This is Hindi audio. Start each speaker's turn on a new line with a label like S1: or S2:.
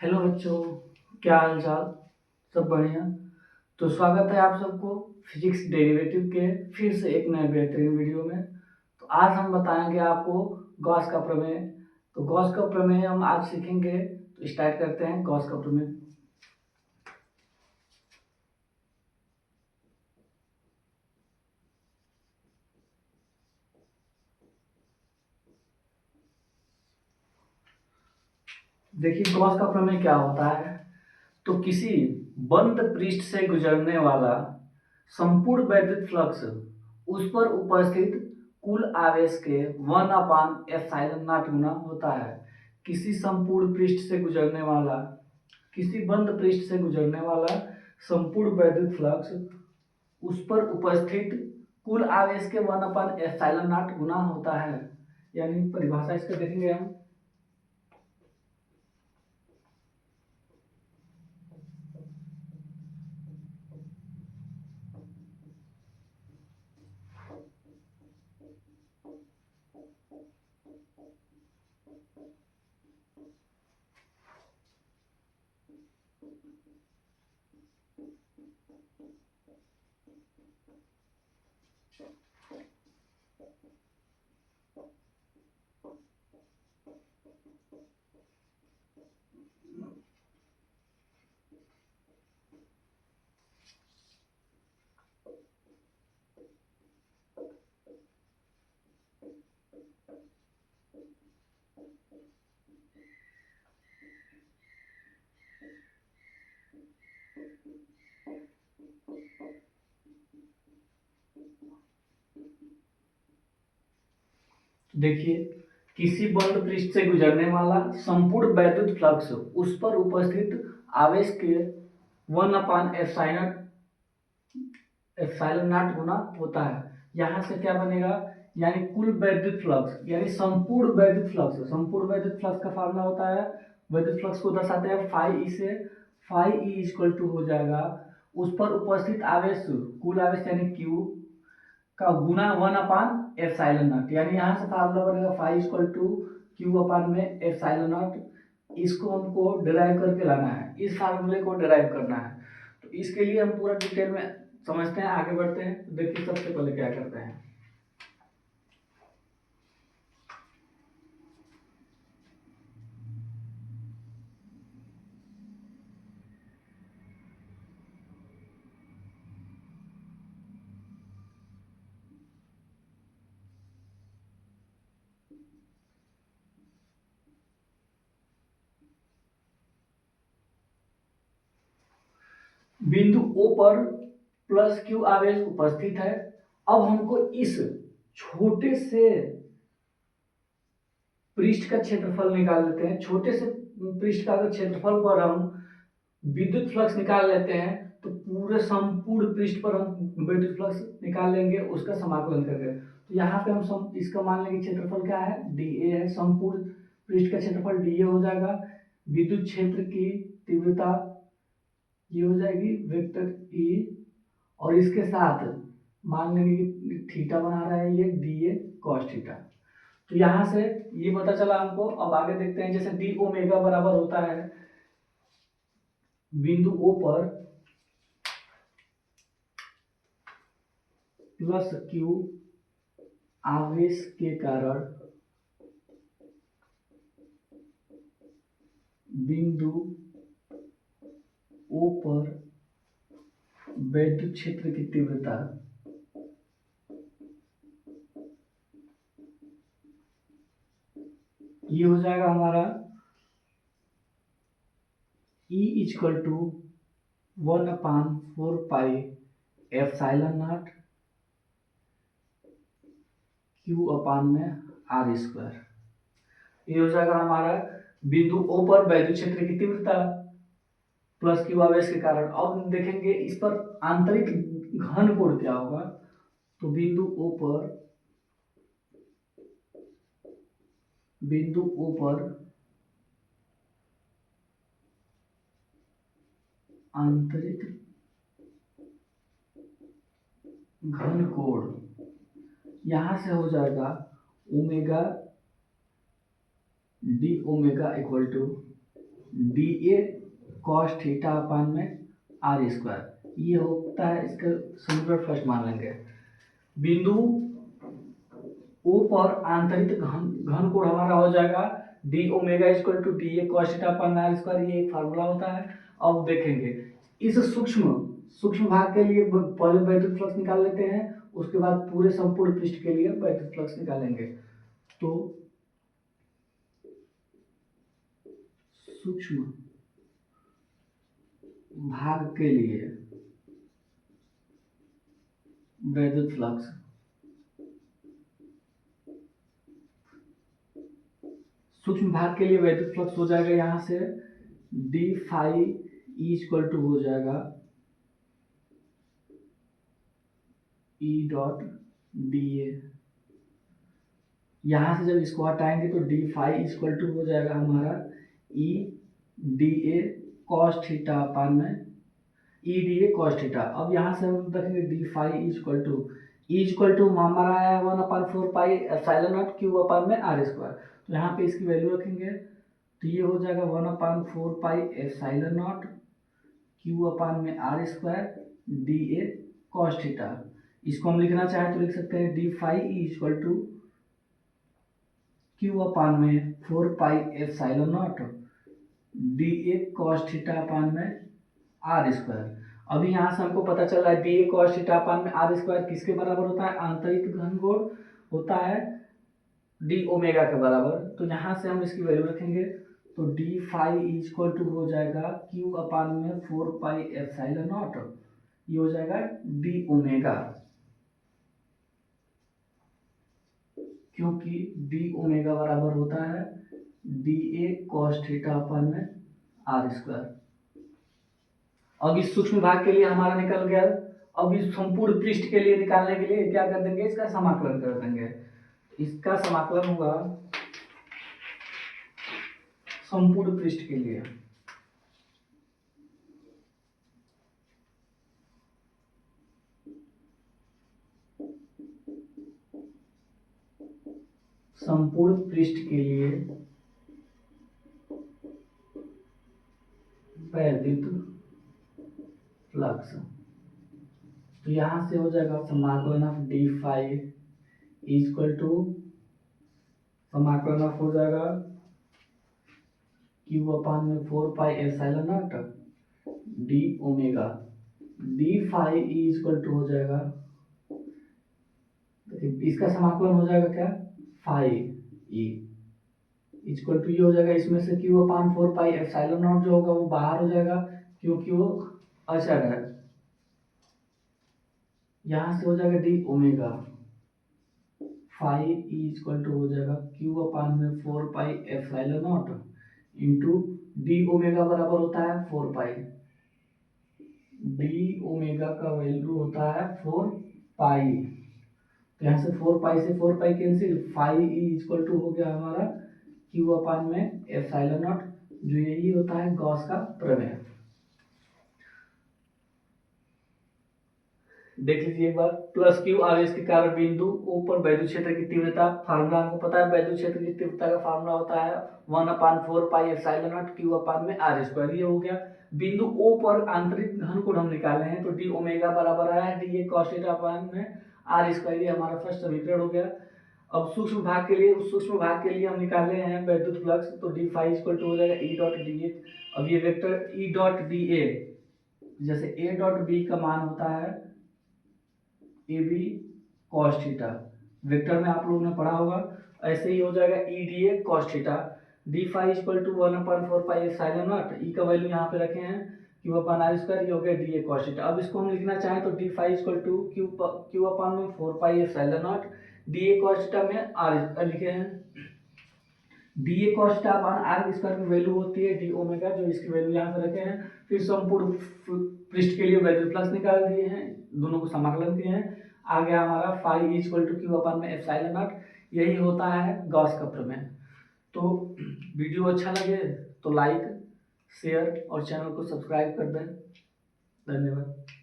S1: हेलो बच्चों, क्या हाल चाल। सब बढ़िया। तो स्वागत है आप सबको फिजिक्स डेरिवेटिव के फिर से एक नए बेहतरीन वीडियो में। तो आज हम बताएंगे आपको गॉस का प्रमेय। तो गॉस का प्रमेय हम आज सीखेंगे। तो स्टार्ट करते हैं गॉस का प्रमेय। देखिए गॉस का प्रमेय क्या होता है। तो किसी बंद पृष्ठ से गुजरने वाला संपूर्ण वैद्युत फ्लक्स उस पर उपस्थित कुल आवेश के 1/ε0 गुना होता है। किसी संपूर्ण पृष्ठ से गुजरने वाला किसी बंद पृष्ठ से गुजरने वाला संपूर्ण वैद्युत फ्लक्स उस पर उपस्थित कुल आवेश के 1/ε0 गुना होता है। यानी परिभाषा इसका देखेंगे हम। देखिए किसी बंद पृष्ठ से गुजरने वाला संपूर्ण वैद्युत फ्लक्स उस पर उपस्थित आवेश के 1/ε0 गुना होता है। यहाँ से क्या बनेगा, यानी कुल वैद्युत फ्लक्स यानी संपूर्ण वैद्युत फ्लक्स का फार्मूला होता है। वैद्युत फ्लक्स को दर्शाते हैं फाई ई से। फाई ई इक्वल टू हो जाएगा उस पर उपस्थित आवेश, कुल आवेश यानी क्यू का गुना 1/ε0। यानी यहाँ से फार्मूला बनेगा phi equal to Q upon में ε0। इसको हमको डिराइव करके लाना है, इस फार्मूले को डिराइव करना है। तो इसके लिए हम पूरा डिटेल में समझते हैं, आगे बढ़ते हैं। तो देखिए सबसे पहले क्या करते हैं। बिंदु O पर प्लस क्यू आवेश उपस्थित है। अब हमको इस छोटे से पृष्ठ का क्षेत्रफल निकाल लेते हैं। छोटे से पृष्ठ का अगर क्षेत्रफल पर हम विद्युत फ्लक्स निकाल लेते हैं तो पूरे संपूर्ण पृष्ठ पर हम विद्युत फ्लक्स निकाल लेंगे उसका समाकलन करके। तो यहाँ पे हम इसका मान लेंगे क्षेत्रफल क्या है, डी ए है। संपूर्ण पृष्ठ का क्षेत्रफल डी ए हो जाएगा। विद्युत क्षेत्र की तीव्रता ये हो जाएगी वेक्टर ई, और इसके साथ मान लेंगे कि थीटा बना रहा है ये डी ए कॉस थीटा। तो यहाँ से ये पता चला हमको। अब आगे देखते हैं, जैसे डी ओमेगा बराबर होता है बिंदु ओ पर प्लस क्यू आवेश के कारण बिंदु ओ पर वैद्युत क्षेत्र की तीव्रता ये हो जाएगा हमारा E equal to 1/4πε0 Q upon में आर स्क्वायर। ये हो जाएगा हमारा बिंदु O पर वैद्युत क्षेत्र की तीव्रता प्लस क्यू आवेश के कारण। अब हम देखेंगे इस पर आंतरिक घन कोण क्या होगा। तो बिंदु O पर आंतरिक घन कोण यहां से हो जाएगा omega D omega equal to D A cos theta upon में आर स्क्वायर, ये होता है इसका समीकरण फर्स्ट मान लेंगे। बिंदु ओ पर आंतरिक घन कोण हमारा हो जाएगा D omega equal to D A cos theta upon R square, ये एक फार्मूला होता है। अब देखेंगे इस सूक्ष्म भाग के लिए पहले वैद्युत फ्लक्स निकाल लेते हैं, उसके बाद पूरे संपूर्ण पृष्ठ के लिए वैद्युत फ्लक्स निकालेंगे। तो सूक्ष्म भाग के लिए वैद्युत फ्लक्स, सूक्ष्म भाग के लिए वैद्युत फ्लक्स हो जाएगा यहाँ से डी फाई इक्वल टू हो जाएगा ई डॉट डी ए। यहाँ से जब इसको हटाएंगे तो डी फाई इक्वल टू हो जाएगा हमारा E D A cos theta upon में E D A cos theta. अब यहाँ से हम रखेंगे डी फाई इक्वल टू हमारा आया 1/4 pi epsilon naught Q upon में आर स्क्वायर। तो यहाँ पे इसकी वैल्यू रखेंगे तो ये हो जाएगा 1/4 pi epsilon naught Q upon में R square D A cos theta. इसको हम लिखना चाहें तो लिख सकते हैं D phi equal to Q upon में 4 pi epsilon naught D A cos theta upon में आर स्क्वायर। अभी यहाँ से हमको पता चल रहा है D A cos theta upon में आर स्क्वायर किसके बराबर होता है, आंतरिक घन कोण होता है डी ओमेगा के बराबर। तो यहाँ से हम इसकी वैल्यू रखेंगे तो डी फाई इक्वल टू हो जाएगा क्यू अपान में 4 पाई एप्सिलॉन नॉट, ये हो जाएगा डी ओमेगा, क्योंकि डी ओमेगा बराबर होता है D A cos theta upon में आर स्क्वायर। अब इस सूक्ष्म भाग के लिए हमारा निकल गया। अब इस संपूर्ण पृष्ठ के लिए निकालने के लिए क्या कर देंगे, इसका समाकलन कर देंगे। इसका समाकलन होगा संपूर्ण पृष्ठ के लिए वैद्युत फ्लक्स। तो यहां से हो जाएगा समाकलन of D phi equal to समाकलन ऑफ हो जाएगा क्यू अपान में 4 pi epsilon naught D omega. D phi equal to हो जाएगा, इसका समाकलन हो जाएगा क्या, फाई ई इक्वल टू ये हो जाएगा, इसमें से Q upon 4 pi epsilon not जो होगा वो बाहर हो जाएगा क्योंकि वो अचर है। यहां से हो जाएगा D omega, phi equal to हो जाएगा क्यू अपान में 4 pi epsilon naught into D omega बराबर होता है 4 पाई। डी ओमेगा का वैल्यू होता है 4 पाई। तो यहाँ से 4 पाई से 4 pi cancel, phi equal to हो गया हमारा क्यू अपान में एप्सिलॉन नॉट, जो यही होता है गॉस का प्रमेय। देख लीजिए एक बार, प्लस क्यू आवेश के कारण बिंदु ओ पर वैद्युत क्षेत्र की तीव्रता, फार्मूला हमको पता है वैद्युत क्षेत्र की तीव्रता का फार्मूला होता है 1/4 pi epsilon naught Q upon में आर स्क्वायर। ये हो गया बिंदु ओ पर आंतरिक घन कोण हम निकाले हैं तो डी ओमेगा बराबर आया है D A cos theta upon में आर स्क्वायर, ये हमारा फर्स्ट समीकरण हो गया। अब सूक्ष्म भाग के लिए, उस सूक्ष्म भाग के लिए हम निकाले हैं वैद्युत फ्लक्स, तो डी फाई इक्वल टू हो जाएगा ई डॉट डी ए। अब ये vector E dot D A, जैसे ए डॉट बी का मान होता है A B cos theta, vector में आप लोगों ने पढ़ा होगा, ऐसे ही हो जाएगा E D A cos theta. D phi equal to 1/4 pi epsilon naught, E का वैल्यू यहाँ पे रखे हैं क्यू अपान आर स्क्वायर, ये हो गया डी ए कॉस थीटा। अब इसको हम लिखना चाहें तो D phi equal to Q upon में 4 pi epsilon naught D A cos theta में आर लिखे हैं। D A cos theta upon R square की वैल्यू होती है डी ओमेगा, जो इसकी वैल्यू यहाँ पे रखे हैं। फिर संपूर्ण पृष्ठ के लिए वैद्युत फ्लक्स निकाल दिए हैं, दोनों को समाकलन किए हैं, आ गया हमारा phi equal to Q upon में एप्सिलॉन नॉट, यही होता है गॉस का प्रमेय। तो वीडियो अच्छा लगे तो लाइक शेयर और चैनल को सब्सक्राइब कर दें। धन्यवाद।